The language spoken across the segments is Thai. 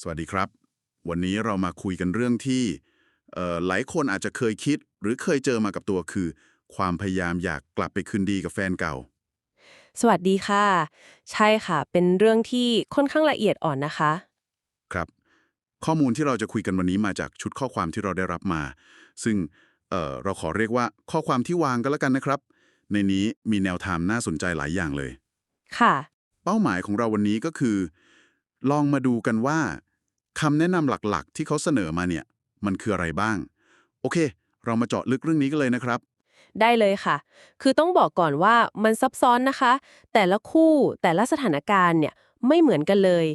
สวัสดีครับวันนี้เรามาคุยกันเรื่องที่หลายคนอาจจะเคยคิดหรือเคยเจอมากับตัวคือความพยายามอยากกลับไปคืนดีกับแฟนเก่าสวัสดีค่ะใช่ค่ะเป็นเรื่องที่ค่อนข้างละเอียดอ่อนนะคะครับข้อมูลที่เราจะคุยกันวันนี้มาจากชุดข้อความที่เราได้รับมาซึ่งเราขอเรียกว่าข้อความที่วางกันแล้วกันนะครับในนี้มีแนวทางน่าสนใจหลายอย่างเลยค่ะเป้าหมายของเราวันนี้ก็คือลองมาดูกันว่าคำแนะนำหลักๆที่เขาเสนอมาเนี่ยมันคืออะไรบ้างโอเคเรามาเจาะลึกเรื่องนี้กันเลยนะครับ ได้เลยค่ะคือต้องบอกก่อนว่ามันซับซ้อนนะคะแต่ละคู่แต่ละสถานการณ์เนี่ยไม่เหมือนกันเลย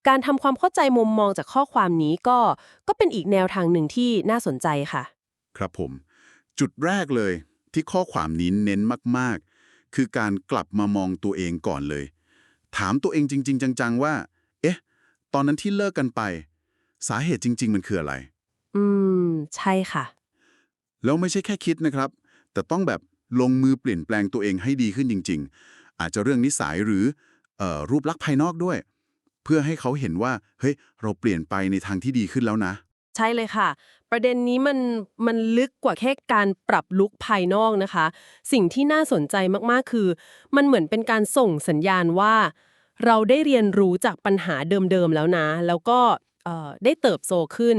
การทำความเข้าใจมุมมองจากข้อความนี้ก็เป็นอีกแนวทางหนึ่งที่น่าสนใจค่ะครับผมจุดแรกเลยที่ข้อความนี้เน้นมากๆคือการกลับมามองตัวเองก่อนเลยถามตัวเองจริงๆจังๆว่าเอ๊ะตอนนั้นที่เลิกกันไปสาเหตุจริงๆมันคืออะไรอืมใช่ค่ะ แล้วไม่ใช่แค่คิดนะครับแต่ต้องแบบลงมือเปลี่ยนแปลงตัวเองให้ดีขึ้นจริงๆอาจจะเรื่องนิสัยหรือรูปลักษณ์ภายนอกด้วยเพื่อให้เขาเห็นว่าเฮ้ยเราเปลี่ยนไปในทางที่ดีขึ้นแล้วนะใช่เลยค่ะประเด็นนี้มันลึกกว่าแค่การปรับลุคภายนอกนะคะสิ่งที่น่าสนใจมากๆคือมันเหมือนเป็นการส่งสัญญาณว่าเราได้เรียนรู้จากปัญหาเดิมๆแล้วนะแล้วก็ได้เติบโตขึ้น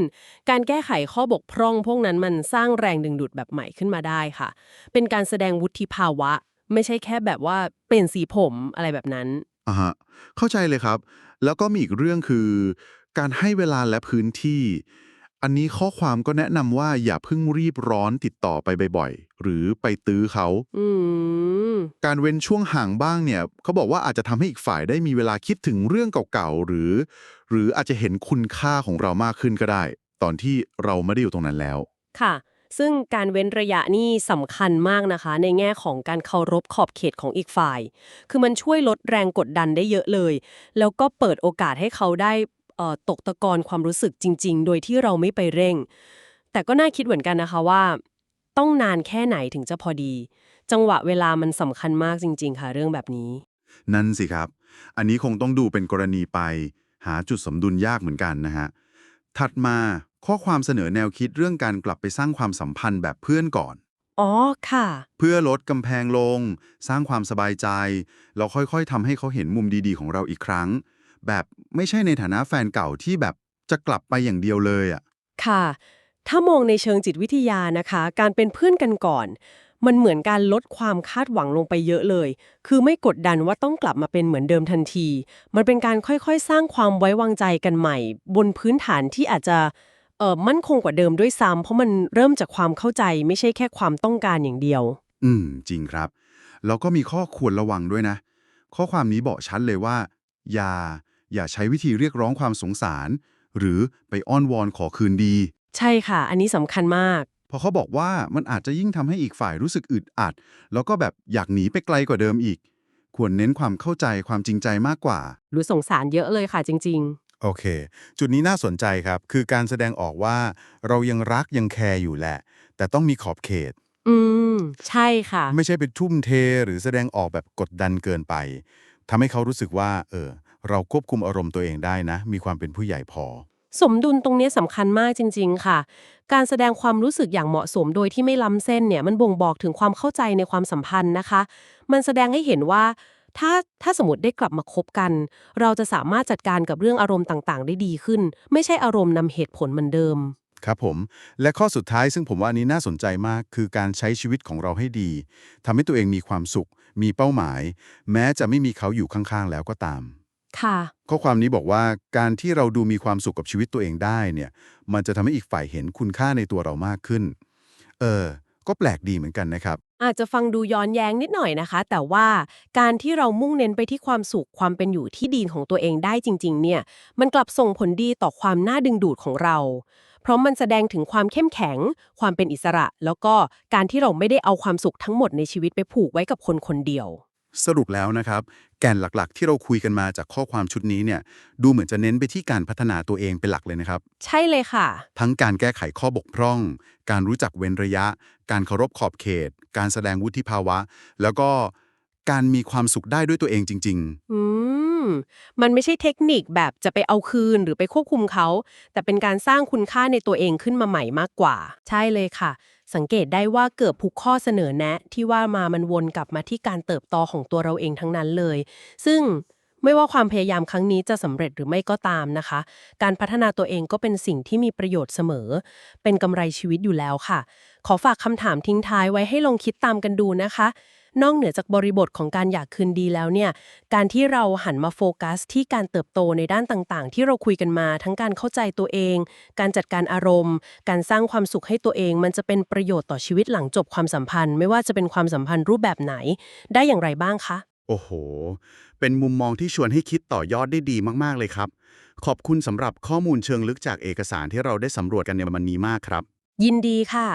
การแก้ไขข้อบกพร่องพวกนั้นมันสร้างแรงดึงดูดแบบใหม่ขึ้นมาได้ค่ะเป็นการแสดงวุฒิภาวะไม่ใช่แค่แบบว่าเปลี่ยนสีผมอะไรแบบนั้นอ่าฮะเข้าใจเลยครับ แล้วก็มีอีกเรื่องคือการให้เวลาและพื้นที่ อันนี้ข้อความก็แนะนำว่าอย่าเพิ่งรีบร้อนติดต่อไปบ่อยๆ หรือไปตื้อเขา อืม การเว้นช่วงห่างบ้างเนี่ยเขาบอกว่าอาจจะทำให้อีกฝ่ายได้มีเวลาคิดถึงเรื่องเก่าๆหรืออาจจะเห็นคุณค่าของเรามากขึ้นก็ได้ ตอนที่เราไม่ได้อยู่ตรงนั้นแล้วค่ะ ซึ่งการเว้นระยะนี่สำคัญมากนะคะในแง่ของการเคารพขอบเขตของอีกฝ่าย คือมันช่วยลดแรงกดดันได้เยอะเลย แล้วก็เปิดโอกาสให้เขาได้ตกตะกอนความรู้สึกจริงๆ โดยที่เราไม่ไปเร่ง แต่ก็น่าคิดเหมือนกันนะคะว่าต้องนานแค่ไหนถึงจะพอดี จังหวะเวลามันสำคัญมากจริงๆค่ะเรื่องแบบนี้ นั่นสิครับอันนี้คงต้องดูเป็นกรณีไปหาจุดสมดุลยากเหมือนกันนะฮะถัดมาข้อความเสนอแนวคิดเรื่องการกลับไปสร้างความสัมพันธ์แบบเพื่อนก่อน อ๋อค่ะ เพื่อลดกำแพงลงสร้างความสบายใจแล้วค่อยๆทำให้เขาเห็นมุมดีๆของเราอีกครั้งแบบไม่ใช่ในฐานะแฟนเก่าที่แบบจะกลับไปอย่างเดียวเลยอ่ะค่ะ ถ้ามองในเชิงจิตวิทยานะคะ การเป็นเพื่อนกันก่อน มันเหมือนการลดความคาดหวังลงไปเยอะเลย คือไม่กดดันว่าต้องกลับมาเป็นเหมือนเดิมทันที มันเป็นการค่อยๆสร้างความไว้วางใจกันใหม่บนพื้นฐานที่อาจจะมั่นคงกว่าเดิมด้วยซ้ำเพราะมันเริ่มจากความเข้าใจไม่ใช่แค่ความต้องการอย่างเดียวจริงครับแล้วก็มีข้อควรระวังด้วยนะข้อความนี้บอกชัดเลยว่าอย่าอย่าใช้วิธีเรียกร้องความสงสารหรือไปอ้อนวอนขอคืนดี ใช่ค่ะอันนี้สำคัญมาก เพราะเขาบอกว่ามันอาจจะยิ่งทำให้อีกฝ่ายรู้สึกอึดอัดแล้วก็แบบอยากหนีไปไกลกว่าเดิมอีกควรเน้นความเข้าใจความจริงใจมากกว่า รู้สงสารเยอะเลยค่ะจริงโอเคจุดนี้น่าสนใจครับคือการแสดงออกว่าเรายังรักยังแคร์อยู่แหละแต่ต้องมีขอบเขตๆใช่ค่ะ ไม่ใช่ไปทุ่มเทหรือแสดงออกแบบกดดันเกินไปทำให้เขารู้สึกว่าเราควบคุมอารมณ์ตัวเองได้นะมีความเป็นผู้ใหญ่พอสมดุลตรงนี้สำคัญมากจริงๆค่ะ การแสดงความรู้สึกอย่างเหมาะสมโดยที่ไม่ล้ำเส้นเนี่ยมันบ่งบอกถึงความเข้าใจในความสัมพันธ์นะคะ มันแสดงให้เห็นว่าถ้าสมมติได้กลับมาคบกัน เราจะสามารถจัดการกับเรื่องอารมณ์ต่างๆได้ดีขึ้น ไม่ใช่อารมณ์นำเหตุผลเหมือนเดิม ครับผมและข้อสุดท้ายซึ่งผมว่าอันนี้น่าสนใจมากคือการใช้ชีวิตของเราให้ดีทำให้ตัวเองมีความสุขมีเป้าหมายแม้จะไม่มีเขาอยู่ข้างๆแล้วก็ตาม ค่ะ ข้อความนี้บอกว่าการที่เราดูมีความสุขกับชีวิตตัวเองได้เนี่ยมันจะทำให้อีกฝ่ายเห็นคุณค่าในตัวเรามากขึ้นเออก็แปลกดีเหมือนกันนะครับอาจจะฟังดูย้อนแย้งนิดหน่อยนะคะ แต่ว่าการที่เรามุ่งเน้นไปที่ความสุขความเป็นอยู่ที่ดีของตัวเองได้จริงๆเนี่ยมันกลับส่งผลดีต่อความน่าดึงดูดของเราเพราะมันแสดงถึงความเข้มแข็งความเป็นอิสระ แล้วก็การที่เราไม่ได้เอาความสุขทั้งหมดในชีวิตไปผูกไว้กับคนคนเดียวสรุปแล้วนะครับแก่นหลักๆที่เราคุยกันมาจากข้อความชุดนี้เนี่ยดูเหมือนจะเน้นไปที่การพัฒนาตัวเองเป็นหลักเลยนะครับใช่เลยค่ะทั้งการแก้ไขข้อบกพร่องการรู้จักเว้นระยะการเคารพขอบเขตการแสดงวุฒิภาวะแล้วก็การมีความสุขได้ด้วยตัวเองจริงๆ อืม มมันไม่ใช่เทคนิคแบบจะไปเอาคืนหรือไปควบคุมเขา แต่เป็นการสร้างคุณค่าในตัวเองขึ้นมาใหม่มากกว่า ใช่เลยค่ะ สังเกตได้ว่าเกือบทุกข้อเสนอแนะที่ว่ามามันวนกลับมาที่การเติบโตของตัวเราเองทั้งนั้นเลย ซึ่งไม่ว่าความพยายามครั้งนี้จะสำเร็จหรือไม่ก็ตามนะคะ การพัฒนาตัวเองก็เป็นสิ่งที่มีประโยชน์เสมอ เป็นกำไรชีวิตอยู่แล้วค่ะ ขอฝากคำถามทิ้งท้ายไว้ให้ลองคิดตามกันดูนะคะ นอกเหนือจากบริบทของการอยากคืนดีแล้วเนี่ย การที่เราหันมาโฟกัสที่การเติบโตในด้านต่างๆที่เราคุยกันมา ทั้งการเข้าใจตัวเอง การจัดการอารมณ์ การสร้างความสุขให้ตัวเอง มันจะเป็นประโยชน์ต่อชีวิตหลังจบความสัมพันธ์ ไม่ว่าจะเป็นความสัมพันธ์รูปแบบไหน ได้อย่างไรบ้างคะ โอ้โห เป็นมุมมองที่ชวนให้คิดต่อยอดได้ดีมากๆเลยครับ ขอบคุณสำหรับข้อมูลเชิงลึกจากเอกสารที่เราได้สำรวจกันในวันนี้มากครับ ยินดีค่ะ